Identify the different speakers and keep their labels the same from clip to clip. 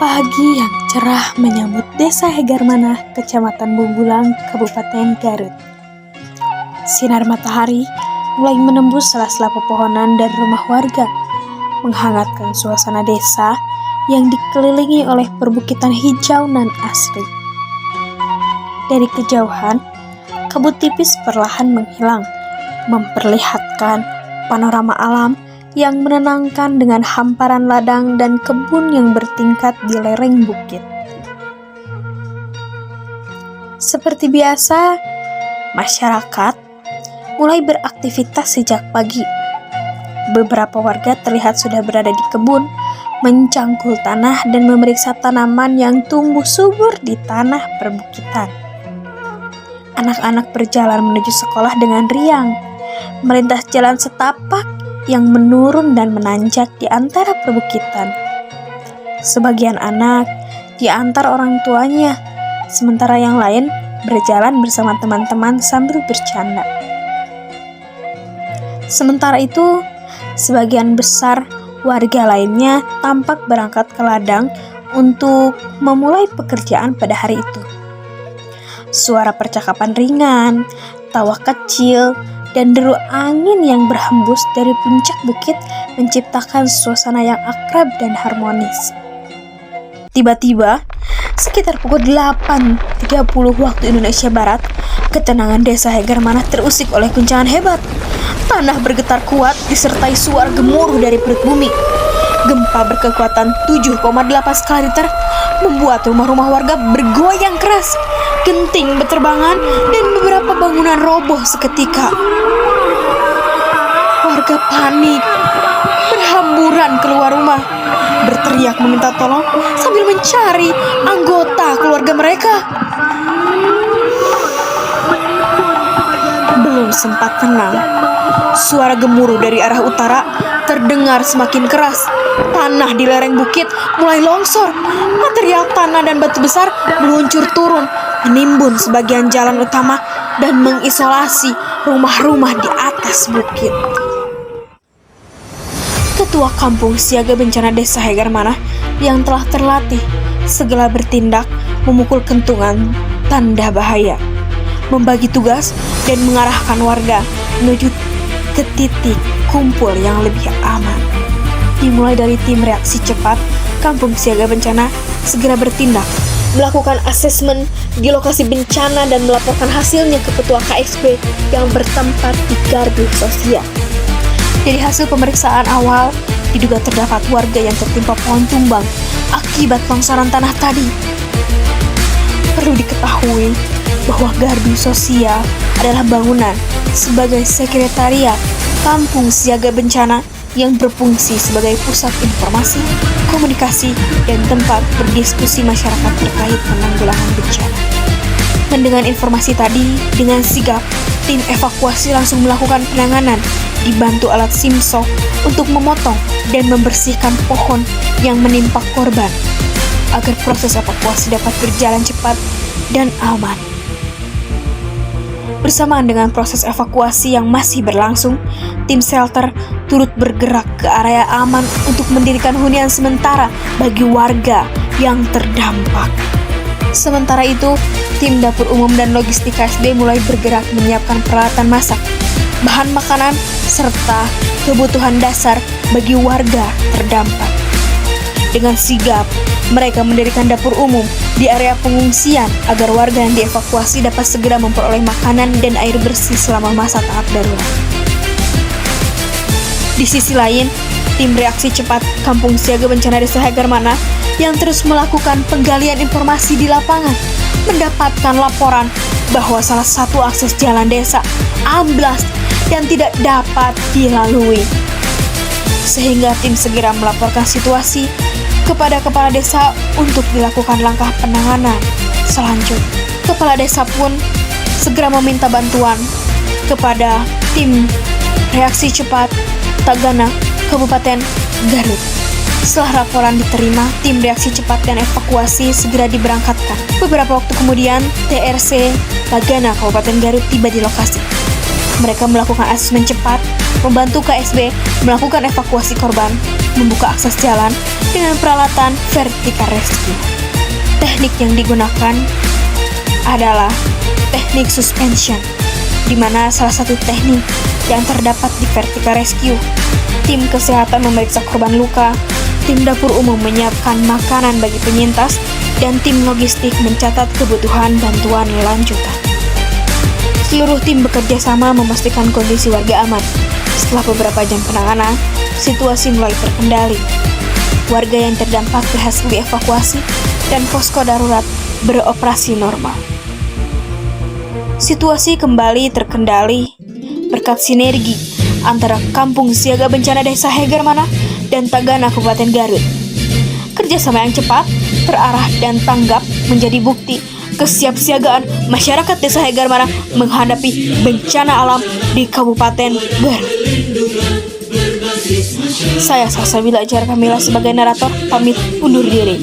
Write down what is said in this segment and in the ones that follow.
Speaker 1: Pagi yang cerah menyambut Desa Hegarmanah, Kecamatan Bumbulang, Kabupaten Garut. Sinar matahari mulai menembus sela-sela pepohonan dan rumah warga, menghangatkan suasana desa yang dikelilingi oleh perbukitan hijau nan asri. Dari kejauhan, kabut tipis perlahan menghilang, memperlihatkan panorama alam yang menenangkan dengan hamparan ladang dan kebun yang bertingkat di lereng bukit. Seperti biasa, masyarakat mulai beraktivitas sejak pagi. Beberapa warga terlihat sudah berada di kebun, mencangkul tanah dan memeriksa tanaman yang tumbuh subur di tanah perbukitan. Anak-anak berjalan menuju sekolah dengan riang, melintas jalan setapak yang menurun dan menanjak di antara perbukitan. Sebagian anak diantar orang tuanya, sementara yang lain berjalan bersama teman-teman sambil bercanda. Sementara itu, sebagian besar warga lainnya tampak berangkat ke ladang untuk memulai pekerjaan pada hari itu. Suara percakapan ringan, tawa kecil, dan deru angin yang berhembus dari puncak bukit menciptakan suasana yang akrab dan harmonis. Tiba-tiba, sekitar pukul 8.30 waktu Indonesia Barat, ketenangan Desa Hegarmanah terusik oleh guncangan hebat. Tanah bergetar kuat disertai suara gemuruh dari perut bumi. Gempa berkekuatan 7,8 skala Richter membuat rumah-rumah warga bergoyang keras. Genting berterbangan dan beberapa bangunan roboh seketika. Warga panik, berhamburan keluar rumah, berteriak meminta tolong sambil mencari anggota keluarga mereka. Belum sempat tenang, suara gemuruh dari arah utara terdengar semakin keras. Tanah di lereng bukit mulai longsor. Material tanah dan batu besar meluncur turun, menimbun sebagian jalan utama dan mengisolasi rumah-rumah di atas bukit. Ketua Kampung Siaga Bencana Desa Hegarmanah yang telah terlatih segera bertindak memukul kentungan tanda bahaya, membagi tugas dan mengarahkan warga menuju ke titik kumpul yang lebih aman. Dimulai dari tim reaksi cepat, Kampung Siaga Bencana segera bertindak, melakukan asesmen di lokasi bencana dan melaporkan hasilnya ke Ketua KSB yang bertempat di Gardu Sosial. Dari hasil pemeriksaan awal, diduga terdapat warga yang tertimpa pohon tumbang akibat longsoran tanah tadi. Perlu diketahui bahwa Gardu Sosial adalah bangunan sebagai sekretariat Kampung Siaga Bencana yang berfungsi sebagai pusat informasi, komunikasi, dan tempat berdiskusi masyarakat terkait penanggulangan bencana. Mendengar informasi tadi, dengan sigap, tim evakuasi langsung melakukan penanganan, dibantu alat simsok untuk memotong dan membersihkan pohon yang menimpa korban, agar proses evakuasi dapat berjalan cepat dan aman. Bersamaan dengan proses evakuasi yang masih berlangsung, tim shelter turut bergerak ke area aman untuk mendirikan hunian sementara bagi warga yang terdampak. Sementara itu, tim dapur umum dan logistik KSB mulai bergerak menyiapkan peralatan masak, bahan makanan, serta kebutuhan dasar bagi warga terdampak. Dengan sigap, mereka mendirikan dapur umum di area pengungsian agar warga yang dievakuasi dapat segera memperoleh makanan dan air bersih selama masa tahap darurat. Di sisi lain, tim reaksi cepat Kampung Siaga Bencana Desa Hegarmanah yang terus melakukan penggalian informasi di lapangan mendapatkan laporan bahwa salah satu akses jalan desa amblas dan tidak dapat dilalui. Sehingga tim segera melaporkan situasi kepada kepala desa untuk dilakukan langkah penanganan selanjutnya. Kepala desa pun segera meminta bantuan kepada tim reaksi cepat Tagana, Kabupaten Garut. Setelah laporan diterima, tim reaksi cepat dan evakuasi segera diberangkatkan. Beberapa waktu kemudian, TRC Tagana, Kabupaten Garut tiba di lokasi. Mereka melakukan asesmen cepat, membantu KSB melakukan evakuasi korban, membuka akses jalan dengan peralatan vertical rescue. Teknik yang digunakan adalah teknik suspension, di mana salah satu teknik yang terdapat di vertical rescue. Tim kesehatan memeriksa korban luka, tim dapur umum menyiapkan makanan bagi penyintas, dan tim logistik mencatat kebutuhan bantuan lanjutan. Seluruh tim bekerja sama memastikan kondisi warga aman. Setelah beberapa jam penanganan, situasi mulai terkendali. Warga yang terdampak berhasil dievakuasi dan posko darurat beroperasi normal. Situasi kembali terkendali berkat sinergi antara Kampung Siaga Bencana Desa Hegermana dan Tagana Kabupaten Garut. Kerjasama yang cepat, terarah, dan tanggap menjadi bukti kesiapsiagaan masyarakat Desa Hegermana menghadapi bencana alam di Kabupaten Garut. Saya Salsabila Jar Kamila sebagai narator pamit undur diri.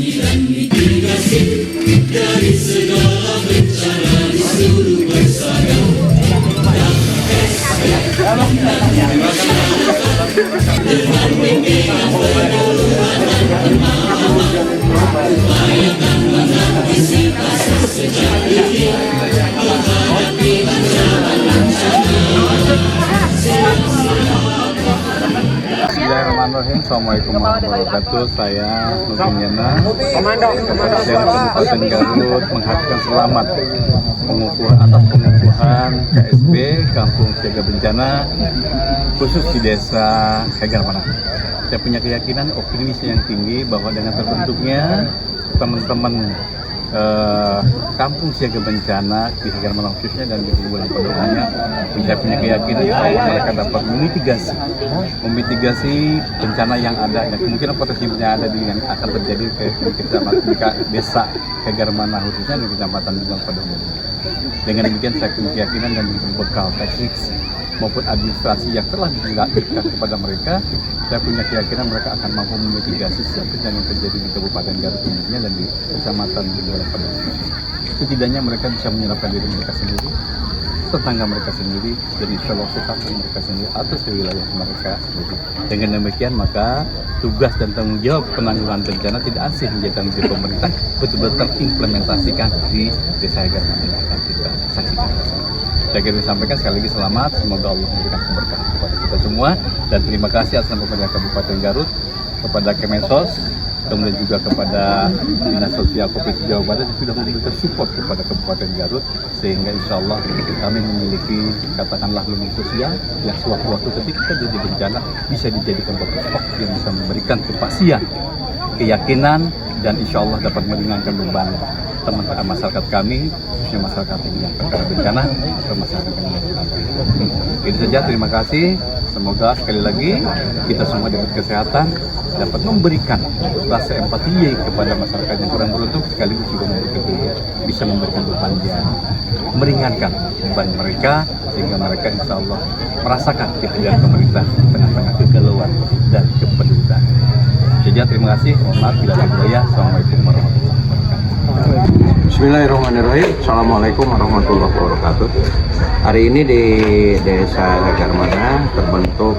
Speaker 2: Bismillahirrahmanirrahim. Assalamualaikum warahmatullahi wabarakatuh. Saya Nurdin Yana, Kapolres Kabupaten Garut, menghaturkan selamat pengukuhan KSB Kampung Siaga Bencana khusus di Desa Hegermana. Saya punya keyakinan optimis yang tinggi bahwa dengan terbentuknya teman-teman Kampung Siaga Bencana di Hegermana khususnya dan di Bulan Pedomannya, saya punya keyakinan bahwa mereka dapat memitigasi bencana yang ada dan kemungkinan potensi bencana ada yang akan terjadi ke kecamatan Desa Hegermana khususnya di Kecamatan Bulan Pedomannya. Dengan demikian saya punya keyakinan dan berbekal teknik maupun administrasi yang telah diberikan kepada mereka, saya punya keyakinan mereka akan mampu memitigasi setiap bencana yang terjadi di Kabupaten Garut umumnya dan di Kecamatan Bulan Pedoman. Setidaknya mereka bisa menyelamatkan diri mereka sendiri, tetangga mereka sendiri, dan insya Allah tetangga mereka sendiri atas wilayah mereka sendiri. Dengan demikian maka tugas dan tanggung jawab penanggulangan bencana tidak asing menjadi tanggung jawab pemerintah, betul-betul terimplementasikan di Desa Hegermana yang akan kita saksikan. Saya ingin sampaikan sekali lagi selamat, semoga Allah memberikan keberkahan kepada kita semua, dan terima kasih atas nama pemerintah Kabupaten Garut, kepada Kemensos, kemudian juga kepada Dinas Sosial Provinsi Jawa Barat yang sudah memberikan support kepada Kabupaten Garut, sehingga insya Allah kami memiliki katakanlah lumbung sosial yang sewaktu-waktu ketika terjadi bencana bisa dijadikan pokok yang bisa memberikan kepastian, keyakinan, dan insya Allah dapat meringankan beban teman-teman masyarakat kami, khususnya masyarakat yang terkena bencana atau masyarakat yang terkena. Itu saja, terima kasih. Semoga sekali lagi kita semua dapat kesehatan, dapat memberikan rasa empati kepada masyarakat yang kurang beruntung, sekaligus juga bisa memberikan beban yang meringankan beban mereka, sehingga mereka insya Allah merasakan kehadiran pemerintah tengah-tengah kegalauan dan kepedulian. Jadi terima kasih. Mohon maaf bila ada budaya. Assalamualaikum warahmatullahi wabarakatuh.
Speaker 3: Bismillahirrahmanirrahim. Assalamualaikum warahmatullahi wabarakatuh. Hari ini di Desa Hegermana terbentuk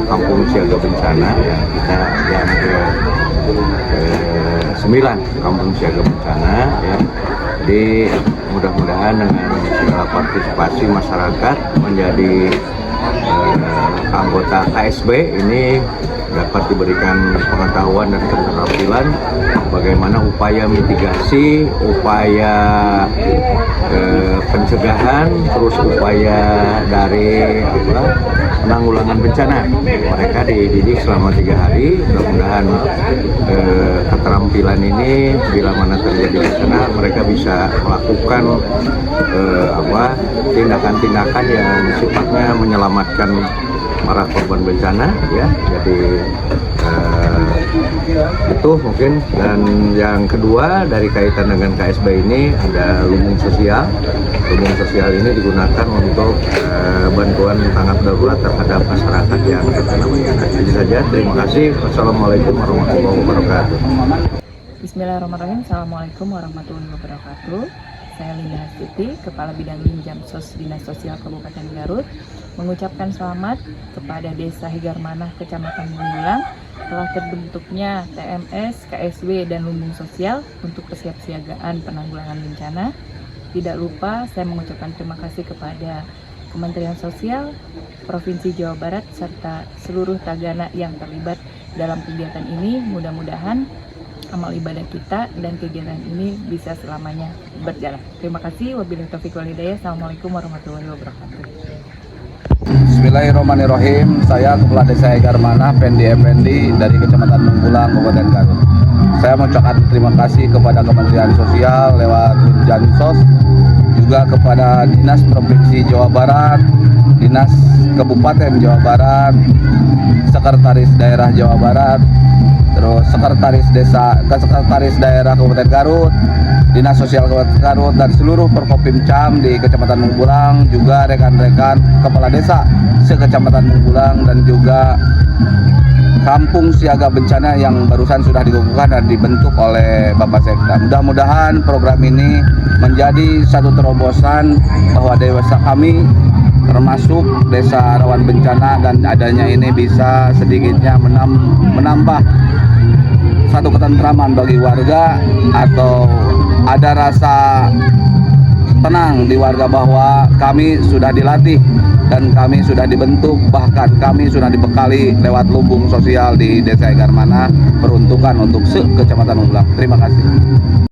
Speaker 3: Kampung Siaga Bencana yang ke-9 Kampung Siaga Bencana ya. Jadi mudah-mudahan dengan segala partisipasi masyarakat menjadi anggota KSB ini dapat diberikan pengetahuan dan keterampilan bagaimana upaya mitigasi, upaya pencegahan, terus upaya dari penanggulangan bencana. Mereka dididik selama 3 hari. Mudah-mudahan keterampilan ini bila mana terjadi bencana mereka bisa melakukan tindakan-tindakan yang sifatnya menyelamatkan para korban bencana ya. Jadi itu mungkin. Dan yang kedua dari kaitan dengan KSB ini ada lumbung sosial. Lumbung sosial ini digunakan untuk bantuan tanggap darurat terhadap masyarakat yang terkena bencana. Itu saja, terima kasih. Wassalamualaikum warahmatullahi wabarakatuh.
Speaker 4: Bismillahirrahmanirrahim. Assalamualaikum warahmatullahi wabarakatuh. saya Linda Hastuti, Kepala Bidang Linjam Sos Dinas Sosial Kabupaten Garut, mengucapkan selamat kepada Desa Hegarmanah, Kecamatan Menggulang, telah terbentuknya TMS, KSW, dan Lumbung Sosial untuk kesiapsiagaan penanggulangan bencana. Tidak lupa saya mengucapkan terima kasih kepada Kementerian Sosial, Provinsi Jawa Barat, serta seluruh tagana yang terlibat dalam kegiatan ini. Mudah-mudahan amal ibadah kita dan kegiatan ini bisa selamanya berjalan. Terima kasih. Wabillahi taufiq wal hidayah. Assalamualaikum warahmatullahi wabarakatuh.
Speaker 2: Bismillahirrahmanirrahim. Saya Kepala Desa Hegarmanah Pendi Effendi dari Kecamatan Menggulang, Kabupaten Garut. Saya mengucapkan terima kasih kepada Kementerian Sosial lewat Dinsos, juga kepada Dinas Provinsi Jawa Barat, Dinas Kabupaten Jawa Barat, Sekretaris Daerah Jawa Barat, terus Sekretaris Daerah Kabupaten Garut, Dinas Sosial Kabupaten Garut, dan seluruh Forkopimcam di Kecamatan Menggulang, juga rekan-rekan Kepala Desa se-Kecamatan Menggulang, dan juga Kampung Siaga Bencana yang barusan sudah dikukuhkan dan dibentuk oleh Bapak Sekda. Mudah-mudahan program ini menjadi satu terobosan bahwa desa kami termasuk desa rawan bencana, dan adanya ini bisa sedikitnya menambah satu ketentraman bagi warga, atau ada rasa tenang di warga bahwa kami sudah dilatih dan kami sudah dibentuk, bahkan kami sudah dibekali lewat lumbung sosial di Desa Hegarmanah, peruntukan untuk se-Kecamatan Menggulang. Terima kasih.